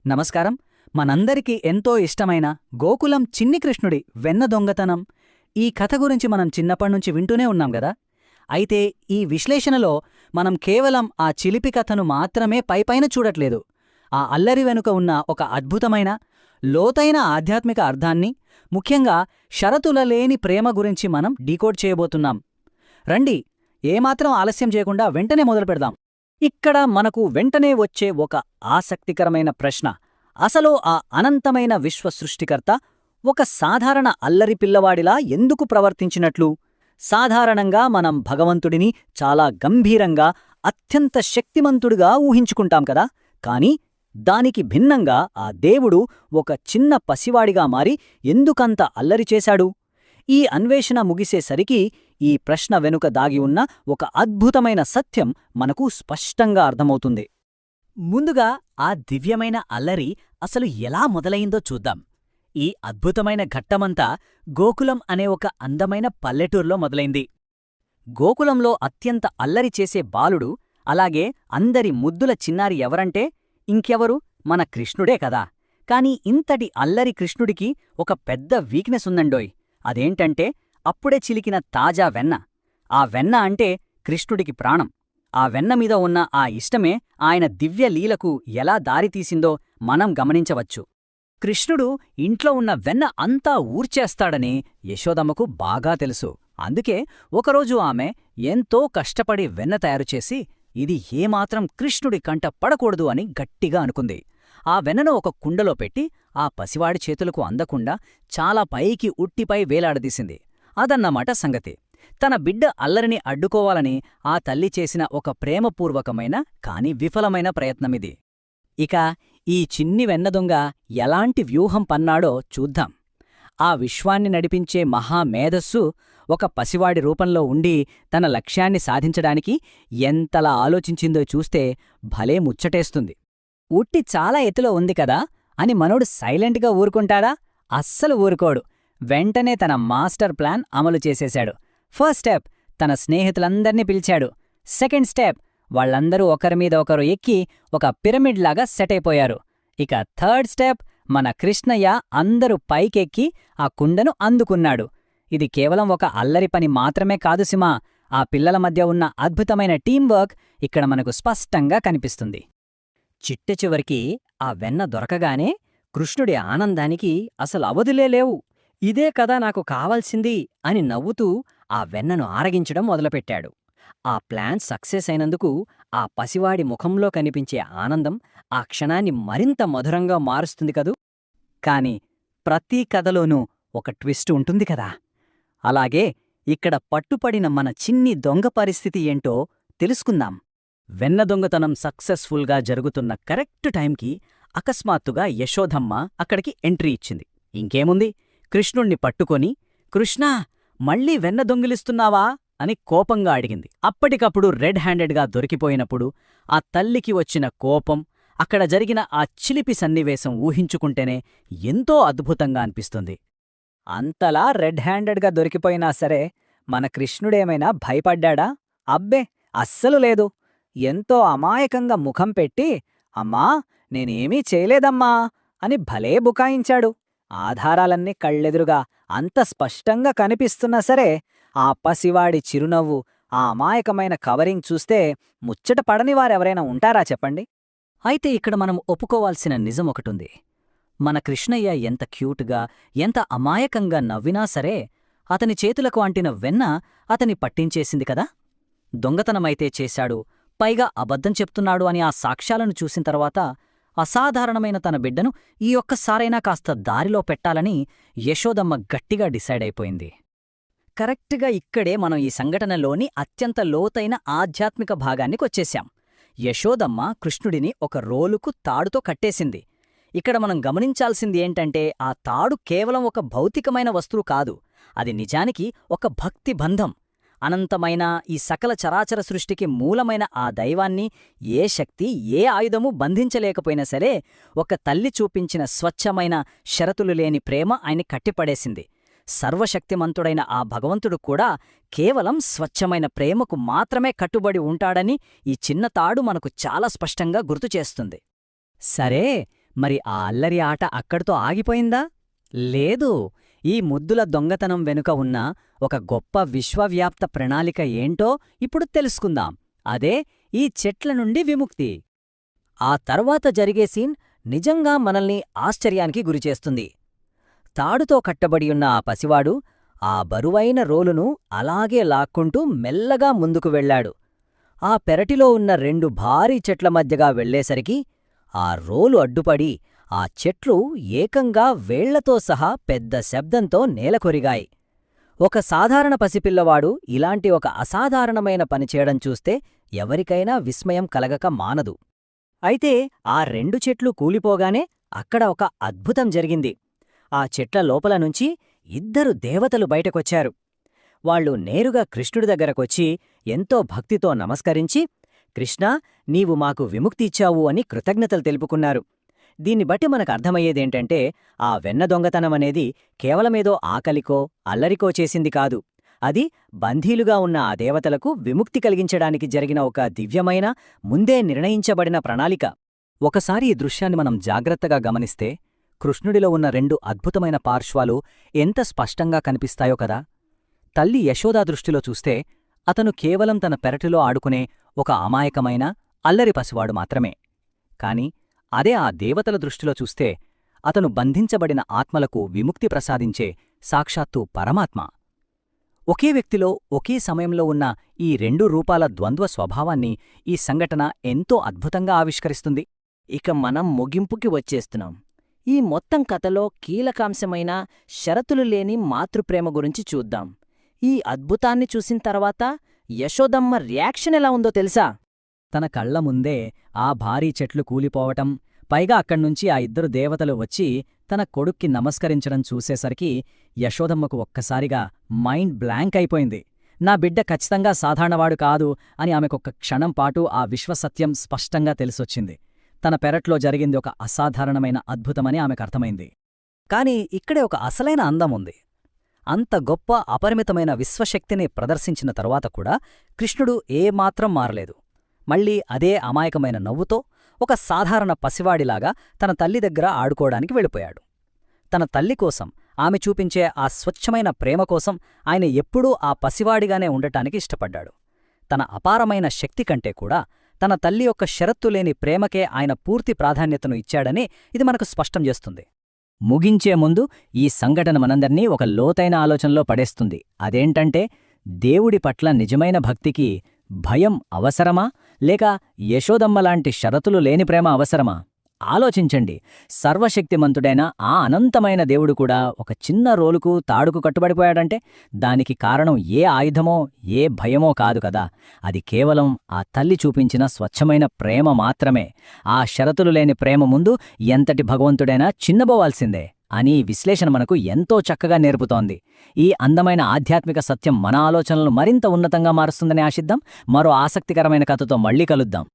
నమస్కారం. మనందరికీ ఎంతో ఇష్టమైన గోకులం చిన్ని కృష్ణుడి వెన్న దొంగతనం ఈ కథ గురించి మనం చిన్నప్పటినుంచి వింటూనే ఉన్నాం గదా. అయితే ఈ విశ్లేషణలో మనం కేవలం ఆ చిలిపి కథను మాత్రమే పైపైన చూడట్లేదు. ఆ అల్లరి వెనుక ఉన్న ఒక అద్భుతమైన, లోతైన ఆధ్యాత్మిక అర్థాన్ని, ముఖ్యంగా షరతుల లేని ప్రేమ గురించి మనం డీకోడ్ చేయబోతున్నాం. రండి, ఏమాత్రం ఆలస్యం చేయకుండా వెంటనే మొదలుపెడదాం. ఇక్కడ మనకు వెంటనే వచ్చే ఒక ఆసక్తికరమైన ప్రశ్న: అసలు ఆ అనంతమైన విశ్వ సృష్టికర్త ఒక సాధారణ అల్లరి పిల్లవాడిలా ఎందుకు ప్రవర్తించినట్లు? సాధారణంగా మనం భగవంతుడిని చాలా గంభీరంగా, అత్యంత శక్తిమంతుడిగా ఊహించుకుంటాం కదా. కాని దానికి భిన్నంగా ఆ దేవుడు ఒక చిన్న పసివాడిగా మారి ఎందుకంత అల్లరి చేశాడు? ఈ అన్వేషణ ముగిసేసరికి ఈ ప్రశ్న వెనుక దాగి ఉన్న ఒక అద్భుతమైన సత్యం మనకు స్పష్టంగా అర్థమవుతుంది. ముందుగా ఆ దివ్యమైన అల్లరి అసలు ఎలా మొదలయిందో చూద్దాం. ఈ అద్భుతమైన ఘట్టమంతా గోకులం అనే ఒక అందమైన పల్లెటూర్లో మొదలైంది. గోకులంలో అత్యంత అల్లరి చేసే బాలుడు, అలాగే అందరి ముద్దుల చిన్నారి ఎవరంటే ఇంకెవరు, మన కృష్ణుడే కదా. కాని ఇంతటి అల్లరి కృష్ణుడికి ఒక పెద్ద వీక్నెస్ ఉందండోయ్. అదేంటంటే అప్పుడే చిలికిన తాజా వెన్న. ఆ వెన్న అంటే కృష్ణుడికి ప్రాణం. ఆ వెన్న మీద ఉన్న ఆ ఇష్టమే ఆయన దివ్య లీలకు ఎలా దారితీసిందో మనం గమనించవచ్చు. కృష్ణుడు ఇంట్లో ఉన్న వెన్న అంతా ఊర్చేస్తాడని యశోదమ్మకు బాగా తెలుసు. అందుకే ఒకరోజు ఆమె ఎంతో కష్టపడి వెన్న తయారుచేసి, ఇది ఏమాత్రం కృష్ణుడి కంట పడకూడదు అని గట్టిగా అనుకుంది. ఆ వెన్నను ఒక కుండలో పెట్టి ఆ పసివాడి చేతులకు అందకుండా చాలా పైకి ఉట్టిపై వేలాడదీసింది. అదన్నమాట సంగతి. తన బిడ్డ అల్లరిని అడ్డుకోవాలని ఆ తల్లి చేసిన ఒక ప్రేమపూర్వకమైన కాని విఫలమైన ప్రయత్నమిది. ఇక ఈ చిన్ని వెన్నదొంగ ఎలాంటి వ్యూహం పన్నాడో చూద్దాం. ఆ విశ్వాన్ని నడిపించే మహామేధస్సు ఒక పసివాడి రూపంలో ఉండి తన లక్ష్యాన్ని సాధించడానికి ఎంతలా ఆలోచించిందో చూస్తే భలే ముచ్చటేస్తుంది. ఉట్టి చాలా ఎత్తులో ఉంది కదా అని మనోడు సైలెంట్గా ఊరుకుంటాడా? అస్సలు ఊరుకోడు. వెంటనే తన మాస్టర్ ప్లాన్ అమలు చేసేశాడు. ఫస్ట్ స్టెప్, తన స్నేహితులందర్నీ పిలిచాడు. సెకండ్ స్టెప్, వాళ్లందరూ ఒకరిమీద ఒకరు ఎక్కి ఒక పిరమిడ్ లాగా సెట్ అయిపోయారు. ఇక థర్డ్ స్టెప్, మన కృష్ణయ్య అందరూ పైకెక్కి ఆ కుండను అందుకున్నాడు. ఇది కేవలం ఒక అల్లరి పని మాత్రమే కాదు సిమా, ఆ పిల్లల మధ్య ఉన్న అద్భుతమైన టీంవర్క్ ఇక్కడ మనకు స్పష్టంగా కనిపిస్తుంది. చిట్ట చివరికి ఆ వెన్న దొరకగానే కృష్ణుడి ఆనందానికి అసలు అవధులే లేవు. ఇదే కదా నాకు కావాల్సింది అని నవ్వుతూ ఆ వెన్నను ఆరగించడం మొదలుపెట్టాడు. ఆ ప్లాన్ సక్సెస్ అయినందుకు ఆ పసివాడి ముఖంలో కనిపించే ఆనందం ఆ క్షణాన్ని మరింత మధురంగా మారుస్తుంది కదూ. కాని ప్రతి కథలోనూ ఒక ట్విస్ట్ ఉంటుంది కదా. అలాగే ఇక్కడ పట్టుపడిన మన చిన్ని దొంగ పరిస్థితి ఏంటో తెలుసుకుందాం. వెన్న దొంగతనం సక్సెస్ఫుల్గా జరుగుతున్న కరెక్ట్ టైంకి అకస్మాత్తుగా యశోదమ్మ అక్కడికి ఎంట్రీ ఇచ్చింది. ఇంకేముంది, కృష్ణుణ్ణి పట్టుకొని, కృష్ణా, మళ్ళీ వెన్న దొంగిలిస్తున్నావా అని కోపంగా అడిగింది. అప్పటికప్పుడు రెడ్ హ్యాండెడ్గా దొరికిపోయినప్పుడు ఆ తల్లికి వచ్చిన కోపం, అక్కడ జరిగిన ఆ చిలిపి సన్నివేశం ఊహించుకుంటేనే ఎంతో అద్భుతంగా అనిపిస్తుంది. అంతలా రెడ్ హ్యాండెడ్గా దొరికిపోయినా సరే మన కృష్ణుడేమైనా భయపడ్డాడా? అబ్బే, అస్సలు లేదు. ఎంతో అమాయకంగా ముఖం పెట్టి, అమ్మా, నేనేమీ చేయలేదమ్మా అని భలే బుకాయించాడు. ఆధారాలన్నీ కళ్ళెదురుగా అంత స్పష్టంగా కనిపిస్తున్నా సరే ఆ పసివాడి చిరునవ్వు, ఆ అమాయకమైన కవరింగ్ చూస్తే ముచ్చట పడనివారెవరైనా ఉంటారా చెప్పండి? అయితే ఇక్కడ మనం ఒప్పుకోవాల్సిన నిజమొకటుంది. మన కృష్ణయ్య ఎంత క్యూట్గా, ఎంత అమాయకంగా నవ్వినా సరే అతని చేతులకు అంటిన వెన్న అతని పట్టించేసింది కదా. దొంగతనమైతే చేశాడు, పైగా అబద్ధం చెప్తున్నాడు అని ఆ సాక్ష్యాలను చూసిన తర్వాత అసాధారణమైన తన బిడ్డను ఈ ఒక్కసారైనా కాస్త దారిలో పెట్టాలని యశోదమ్మ గట్టిగా డిసైడ్ అయిపోయింది. కరెక్ట్గా ఇక్కడే మనం ఈ సంఘటనలోని అత్యంత లోతైన ఆధ్యాత్మిక భాగానికొచ్చేశాం. యశోదమ్మ కృష్ణుడిని ఒక రోలుకు తాడుతో కట్టేసింది. ఇక్కడ మనం గమనించాల్సింది ఏంటంటే ఆ తాడు కేవలం ఒక భౌతికమైన వస్తువు కాదు, అది నిజానికి ఒక భక్తి బంధం. అనంతమైన ఈ సకల చరాచర సృష్టికి మూలమైన ఆ దైవాన్ని ఏ శక్తి, ఏ ఆయుధమూ బంధించలేకపోయినా సరే ఒక తల్లి చూపించిన స్వచ్ఛమైన, షరతులు లేని ప్రేమ ఆయన్ని కట్టిపడేసింది. సర్వశక్తిమంతుడైన ఆ భగవంతుడు కూడా కేవలం స్వచ్ఛమైన ప్రేమకు మాత్రమే కట్టుబడి ఉంటాడని ఈ చిన్న తాడు మనకు చాలా స్పష్టంగా గుర్తుచేస్తుంది. సరే, మరి ఆ అల్లరి ఆట అక్కడితో ఆగిపోయిందా? లేదు. ఈ ముద్దుల దొంగతనం వెనుక ఉన్న ఒక గొప్ప విశ్వవ్యాప్త ప్రణాళిక ఏంటో ఇప్పుడు తెలుసుకుందాం. అదే ఈ చెట్ల నుండి విముక్తి. ఆ తర్వాత జరిగే సీన్ నిజంగా మనల్ని ఆశ్చర్యానికి గురిచేస్తుంది. తాడుతో కట్టబడియున్న ఆ పసివాడు ఆ బరువైన రోలును అలాగే లాక్కుంటూ మెల్లగా ముందుకు వెళ్ళాడు. ఆ పెరటిలో ఉన్న రెండు భారీ చెట్ల మధ్యగా వెళ్లేసరికి ఆ రోలు అడ్డుపడి ఆ చెట్లు ఏకంగా వేళ్లతో సహా పెద్ద శబ్దంతో నేలకొరిగాయి. ఒక సాధారణ పసిపిల్లవాడు ఇలాంటి ఒక అసాధారణమైన పని చేయడం చూస్తే ఎవరికైనా విస్మయం కలగక మానదు. అయితే ఆ రెండు చెట్లు కూలిపోగానే అక్కడ ఒక అద్భుతం జరిగింది. ఆ చెట్ల లోపల నుంచి ఇద్దరు దేవతలు బయటకొచ్చారు. వాళ్ళు నేరుగా కృష్ణుడి దగ్గరకొచ్చి ఎంతో భక్తితో నమస్కరించి, కృష్ణా, నీవు మాకు విముక్తి ఇచ్చావు అని కృతజ్ఞతలు తెలుపుకున్నారు. దీన్ని బట్టి మనకు అర్థమయ్యేదేంటంటే, ఆ వెన్న దొంగతనమనేది కేవలమేదో ఆకలికో అల్లరికో చేసింది కాదు. అది బంధీలుగా ఉన్న ఆ దేవతలకు విముక్తి కలిగించడానికి జరిగిన ఒక దివ్యమైన, ముందే నిర్ణయించబడిన ప్రణాళిక. ఒకసారి ఈ దృశ్యాన్ని మనం జాగ్రత్తగా గమనిస్తే కృష్ణుడిలో ఉన్న రెండు అద్భుతమైన పార్శ్వాలు ఎంత స్పష్టంగా కనిపిస్తాయో కదా. తల్లి యశోదా దృష్టిలో చూస్తే అతను కేవలం తన పెరటిలో ఆడుకునే ఒక అమాయకమైన అల్లరి పసివాడు మాత్రమే. కాని అదే ఆ దేవతల దృష్టిలో చూస్తే అతను బంధించబడిన ఆత్మలకు విముక్తి ప్రసాదించే సాక్షాత్తు పరమాత్మ. ఒకే వ్యక్తిలో ఒకే సమయంలో ఉన్న ఈ రెండు రూపాల ద్వంద్వ స్వభావాన్ని ఈ సంఘటన ఎంతో అద్భుతంగా ఆవిష్కరిస్తుంది. ఇక మనం ముగింపుకి వచ్చేస్తున్నాం. ఈ మొత్తం కథలో కీలకాంశమైన షరతులు లేని మాతృప్రేమ గురించి చూద్దాం. ఈ అద్భుతాన్ని చూసిన తర్వాత యశోదమ్మ రియాక్షన్ ఎలా ఉందో తెలుసా? తన కళ్ల ముందే ఆ భారీ చెట్లు కూలిపోవటం, పైగా అక్కడ్నుంచి ఆ ఇద్దరు దేవతలు వచ్చి తన కొడుక్కి నమస్కరించడం చూసేసరికి యశోదమ్మకు ఒక్కసారిగా మైండ్ బ్లాంక్ అయిపోయింది. నా బిడ్డ ఖచ్చితంగా సాధారణవాడు కాదు అని ఆమెకొక్క క్షణం పాటు ఆ విశ్వసత్యం స్పష్టంగా తెలిసొచ్చింది. తన పెరట్లో జరిగింది ఒక అసాధారణమైన అద్భుతమని ఆమెకర్థమైంది. కాని ఇక్కడే ఒక అసలైన అందముంది. అంత గొప్ప అపరిమితమైన విశ్వశక్తిని ప్రదర్శించిన తరువాత కూడా కృష్ణుడు ఏమాత్రం మారలేదు. మళ్లీ అదే అమాయకమైన నవ్వుతో ఒక సాధారణ పసివాడిలాగా తన తల్లి దగ్గర ఆడుకోవడానికి వెళ్ళిపోయాడు. తన తల్లి కోసం ఆమె చూపించే ఆ స్వచ్ఛమైన ప్రేమ కోసం ఆయన ఎప్పుడూ ఆ పసివాడిగానే ఉండటానికి ఇష్టపడ్డాడు. తన అపారమైన శక్తి కంటే కూడా తన తల్లి యొక్క షరతులేని ప్రేమకే ఆయన పూర్తి ప్రాధాన్యతను ఇచ్చాడని ఇది మనకు స్పష్టం చేస్తుంది. ముగించే ముందు ఈ సంఘటన మనందర్నీ ఒక లోతైన ఆలోచనలో పడేస్తుంది. అదేంటంటే, దేవుడి పట్ల నిజమైన భక్తికి భయం అవసరమా, లేక యశోదమ్మలాంటి షరతులు లేని ప్రేమ అవసరమా? ఆలోచించండి. సర్వశక్తిమంతుడైన ఆ అనంతమైన దేవుడు కూడా ఒక చిన్న రోలుకు తాడుకు కట్టుబడిపోయాడంటే దానికి కారణం ఏ ఆయుధమో ఏ భయమో కాదు కదా. అది కేవలం ఆ తల్లి చూపించిన స్వచ్ఛమైన ప్రేమ మాత్రమే. ఆ షరతులు లేని ప్రేమ ముందు ఎంతటి భగవంతుడైనా చిన్నబోవాల్సిందే అని విశ్లేషణ మనకు ఎంతో చక్కగా నేర్పుతోంది. ఈ అందమైన ఆధ్యాత్మిక సత్యం మన ఆలోచనలను మరింత ఉన్నతంగా మారుస్తుందని ఆశిద్దాం. మరో ఆసక్తికరమైన కథతో మళ్ళీ కలుద్దాం.